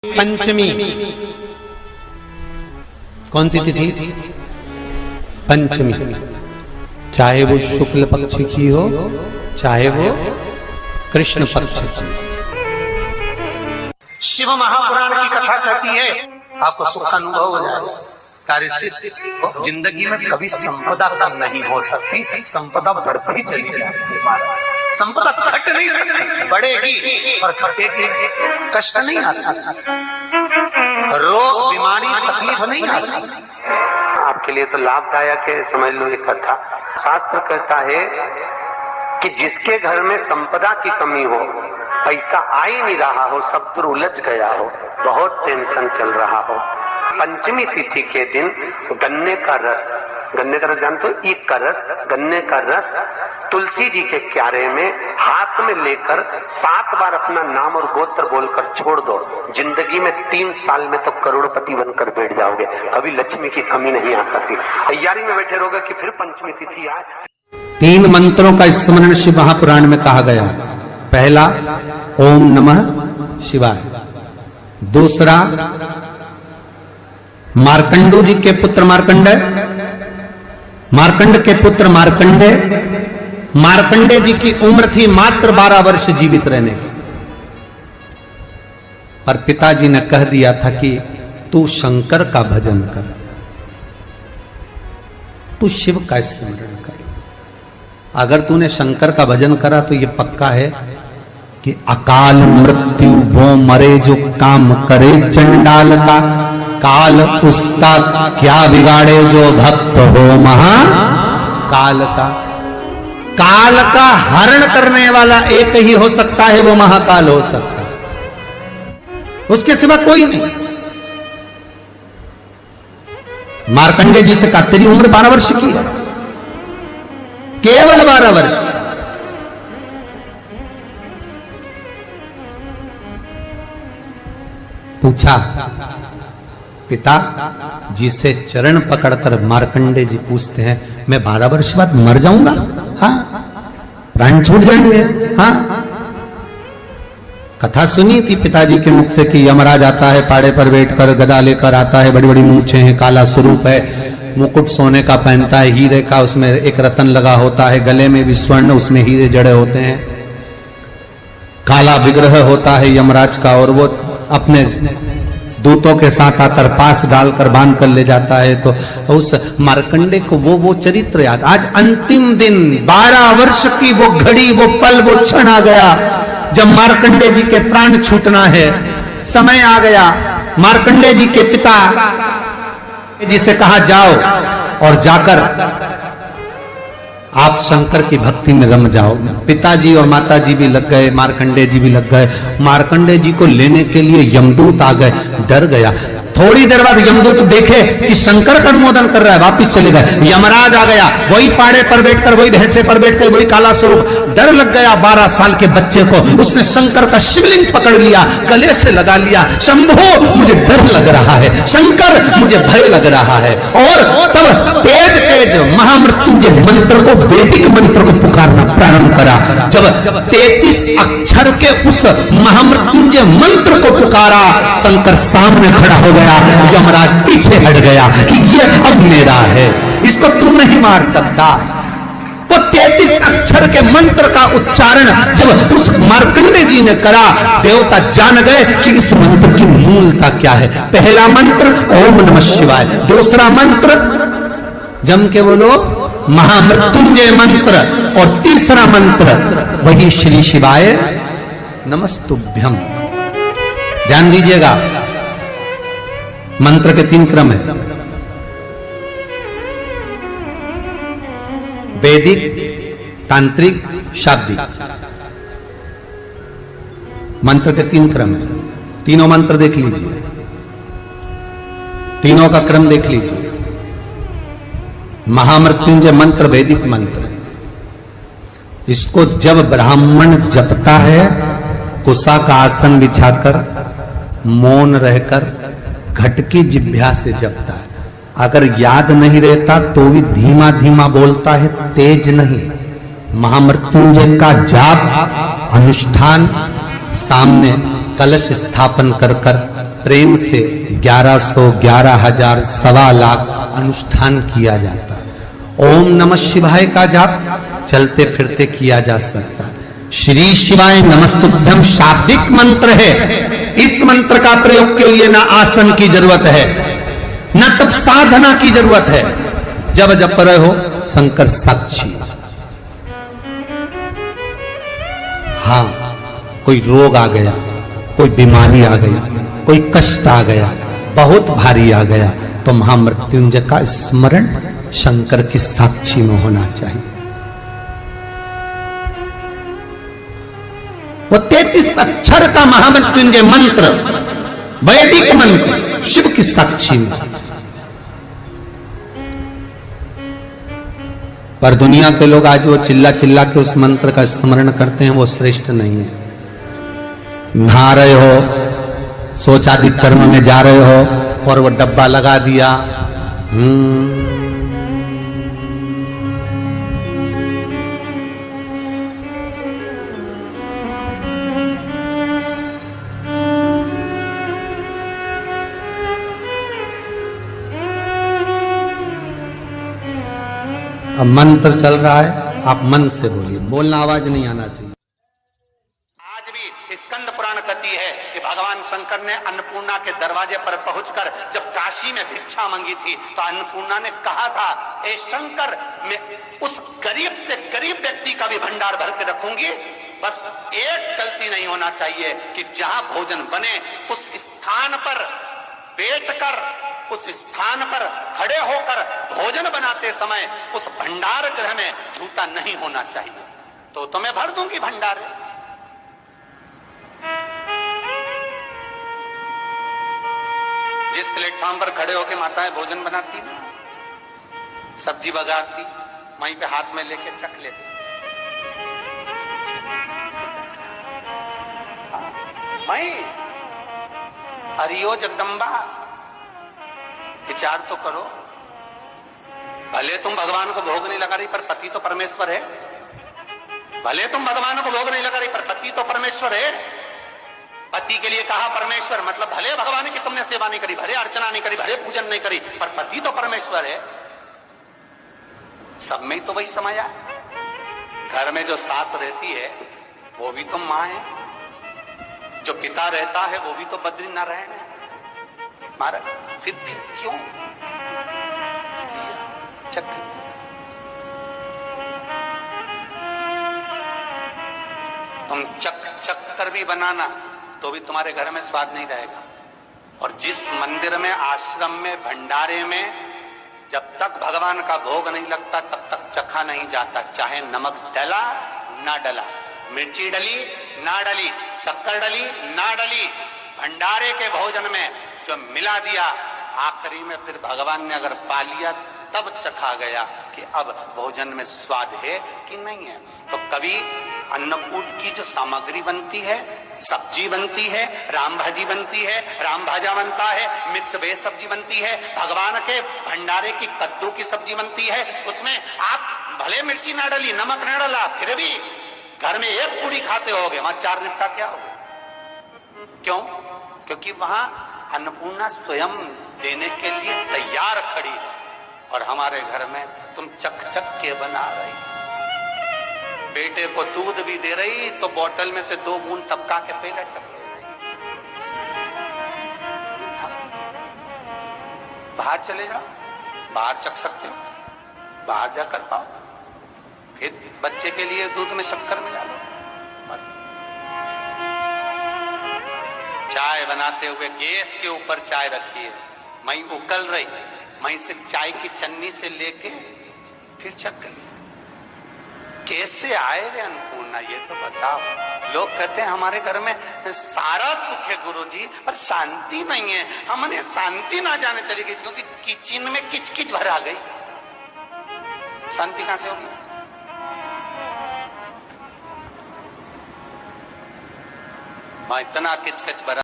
पंचमी कौन सी तिथि? पंचमी। चाहे वो शुक्ल पक्ष की हो चाहे वो कृष्ण पक्ष की। शिव महापुराण की कथा कहती है आपको सुख अनुभव हो जाए, कार्य सिद्ध। जिंदगी में कभी संपदा कम नहीं हो सकती, संपदा बढ़ती चली जाती है। संपदा घट नहीं सकती, बढ़ेगी और घटेगी। कष्ट नहीं आ सकता, रोग बीमारी तकलीफ नहीं आ सकती। आपके लिए तो लाभदायक है, समझ लो ये कथा। शास्त्र कहता है कि जिसके घर में संपदा की कमी हो, पैसा आ ही नहीं रहा हो, सब दूर उलझ गया हो, बहुत टेंशन चल रहा हो, पंचमी तिथि के दिन गन्ने का रस जानते हो, ईख का रस, गन्ने का रस तुलसी जी के क्यारे में हाथ में लेकर 7 बार अपना नाम और गोत्र बोलकर छोड़ दो। जिंदगी में 3 साल में तो करोड़पति बनकर बैठ जाओगे, कभी लक्ष्मी की कमी नहीं आ सकती। तैयारी में बैठे रहोगे कि फिर पंचमी तिथि आए। 3 मंत्रों का स्मरण शिव महापुराण में कहा गया है। पहला ओम नमः शिवाय, दूसरा मार्कंडू जी के पुत्र मार्कंड के पुत्र मार्कंडे, मार्कंडे जी की उम्र थी मात्र 12 वर्ष जीवित रहने की, पर पिताजी ने कह दिया था कि तू शंकर का भजन कर, तू शिव का स्मरण कर। अगर तूने शंकर का भजन करा तो यह पक्का है कि अकाल मृत्यु वो मरे जो काम करे चंडाल का, काल उसका क्या बिगाड़े जो भक्त हो महा काल का। काल का हरण करने वाला एक ही हो सकता है, वो महाकाल हो सकता है, उसके सिवा कोई नहीं। मार्कंडे जी से कहा तेरी उम्र 12 वर्ष की है, केवल 12 वर्ष। पूछा पिता जी से चरण पकड़कर मार्कंडे जी पूछते हैं, मैं 12 वर्ष बाद मर जाऊंगा? हाँ, प्राण छूट जाएंगे? हाँ। कथा सुनी थी पिताजी के मुख से कि यमराज आता है, पाड़े पर बैठकर गदा लेकर आता है, बड़ी बड़ी मूंछें हैं, काला स्वरूप है, मुकुट सोने का पहनता है, हीरे का, उसमें एक रतन लगा होता है, गले में भी स्वर्ण, उसमें हीरे जड़े होते हैं, काला विग्रह होता है यमराज का, और वो अपने दूतों के साथ आकर पास डालकर बांध कर ले जाता है। तो उस मार्कंडे को वो चरित्र याद। आज अंतिम दिन 12 वर्ष की वो घड़ी, वो पल, वो क्षण आ गया जब मार्कंडे जी के प्राण छूटना है। समय आ गया। मार्कंडे जी के पिता जी से कहा जाओ और जाकर आप शंकर की भक्ति में रम जाओ। पिताजी और माताजी भी लग गए, मार्कंडे जी भी लग गए। मार्कंडे जी को लेने के लिए यमदूत आ गए, डर गया। थोड़ी देर बाद यमदूत देखे कि शंकर का अनुमोदन कर रहा है, वापिस चले गए। यमराज आ गया, वही पाड़े पर बैठकर, वही भैंसे पर बैठकर, वही काला स्वरूप। डर लग गया 12 साल के बच्चे को। उसने शंकर का शिवलिंग पकड़ लिया, गले से लगा लिया, शंभो मुझे डर लग रहा है, शंकर मुझे भय लग रहा है। और तब तेज तेज महामृत्युंजय मंत्र को, वैदिक मंत्र को पुकारना प्रारंभ करा। जब 33 अक्षर के उस महामृत्युंजय मंत्र को पुकारा, शंकर सामने खड़ा हो गया, यमराज पीछे हट गया कि ये अब मेरा है, इसको तू नहीं मार सकता। वो 33 अक्षर के मंत्र का उच्चारण जब उस मार्कंडे जी ने करा, देवता जान गए कि इस मंत्र की मूलता क्या है। पहला मंत्र ओम नमः शिवाय, दूसरा मंत्र जम के बोलो महामृत्युंजय मंत्र, और तीसरा मंत्र वही श्री शिवाय नमस्तुभ्यम। ध्यान दीजिएगा, मंत्र के 3 क्रम है, वैदिक, तांत्रिक, शाब्दिक। मंत्र के 3 क्रम है। तीनों मंत्र देख लीजिए, तीनों का क्रम देख लीजिए। महामृत्युंजय मंत्र वैदिक मंत्र, इसको जब ब्राह्मण जपता है, कुशा का आसन बिछाकर, मौन रहकर, घट की जिह्वा से जपता है। अगर याद नहीं रहता तो भी धीमा धीमा बोलता है, तेज नहीं। महामृत्युंजय का जाप, अनुष्ठान, सामने कलश स्थापन कर कर प्रेम से 1100, 11,000, 1,25,00,000 अनुष्ठान किया जाता है। ओम नमः शिवाय का जाप चलते फिरते किया जा सकता है। श्री शिवाय नमस्तुभ्यम शाब्दिक मंत्र है। इस मंत्र का प्रयोग के लिए ना आसन की जरूरत है, न तब साधना की जरूरत है। जब जप रहे हो शंकर साक्षी। हाँ, कोई रोग आ गया, कोई बीमारी आ गई, कोई कष्ट आ गया, बहुत भारी आ गया, तो महामृत्युंजय का स्मरण शंकर की साक्षी में होना चाहिए। वो 33 अक्षर का महामृत्युंजय मंत्र, वैदिक मंत्र, शिव की साक्षी में। पर दुनिया के लोग आज वो चिल्ला चिल्ला के उस मंत्र का स्मरण करते हैं, वो श्रेष्ठ नहीं है। नहा रहे हो, सोचादित कर्म में जा रहे हो और वो डब्बा लगा दिया, अब मंत्र चल रहा है, आप मन से बोलिए, बोलना आवाज नहीं आना चाहिए। आज भी स्कंद पुराण कहती है कि भगवान शंकर ने अन्नपूर्णा के दरवाजे पर पहुंचकर जब काशी में भिक्षा मांगी थी तो अन्नपूर्णा ने कहा था, ए शंकर, मैं उस गरीब से गरीब व्यक्ति का भी भंडार भर के रखूंगी, बस एक गलती नहीं होना चाहिए कि जहां भोजन बने उस स्थान पर बैठकर, उस स्थान पर खड़े होकर भोजन बनाते समय उस भंडार गृह में झूठा नहीं होना चाहिए। तो मैं भर दूंगी भंडार। जिस प्लेटफॉर्म पर खड़े होकर माताएं भोजन बनाती, सब्जी बघारती, वहीं पे हाथ में लेके चख लेती। वहीं हरियो जगदम्बा, विचार तो करो। भले तुम भगवान को भोग नहीं लगा रही पर पति तो परमेश्वर है। भले तुम भगवान को भोग नहीं लगा रही पर पति तो परमेश्वर है। पति के लिए कहा परमेश्वर, मतलब भले भगवान की तुमने सेवा नहीं करी, भले अर्चना नहीं करी, भले पूजन नहीं करी, पर पति तो परमेश्वर है। सब में तो वही समाया। घर में जो सास रहती है वो भी तो मां है, जो पिता रहता है वो भी तो बद्रीनारायण है। महाराज फिर क्यों चक? तुम चक चक कर भी बनाना तो भी तुम्हारे घर में स्वाद नहीं रहेगा। और जिस मंदिर में, आश्रम में, भंडारे में जब तक भगवान का भोग नहीं लगता तब तक चखा नहीं जाता, चाहे नमक डला ना डला, मिर्ची डली ना डली, शक्कर डली ना डली, भंडारे के भोजन में जो मिला दिया, आखिरी में फिर भगवान ने अगर पा लिया तब चखा गया कि अब भोजन में स्वाद है कि नहीं है। तो कभी अन्नकूट की जो सामग्री बनती है, सब्जी बनती है, राम भाजी बनती है, राम भाजा बनता है, मिक्स वेज सब्जी बनती है, भगवान के भंडारे की कद्दू की सब्जी बनती है, उसमें आप भले मिर्ची ना डली, नमक ना डला, फिर भी घर में एक पूरी खाते होगे, वहां 4 निपटा क्या होगा? क्यों? क्योंकि वहां अन्नपूर्णा स्वयं देने के लिए तैयार खड़ी है। और हमारे घर में तुम चक चक के बना रही, बेटे को दूध भी दे रही तो बोतल में से 2 बूंद टपका के पहले चक ले रही। बाहर चले जाओ, बाहर चख सकते हो, बाहर जाकर पाओ, फिर बच्चे के लिए दूध में शक्कर मिला लो। चाय बनाते हुए गैस के ऊपर चाय रखी है, मई उकल रही, मई से चाय की चन्नी से लेके फिर चख ली। कैसे आए रे अन्नपूर्णा, ये तो बताओ। लोग कहते हैं हमारे घर में सारा सुख है गुरुजी, पर शांति नहीं है। हमने शांति ना जाने चली गई क्योंकि किचन में किच किच भरा गई। शांति कहां से होगी? वहां इतना किच किच भरा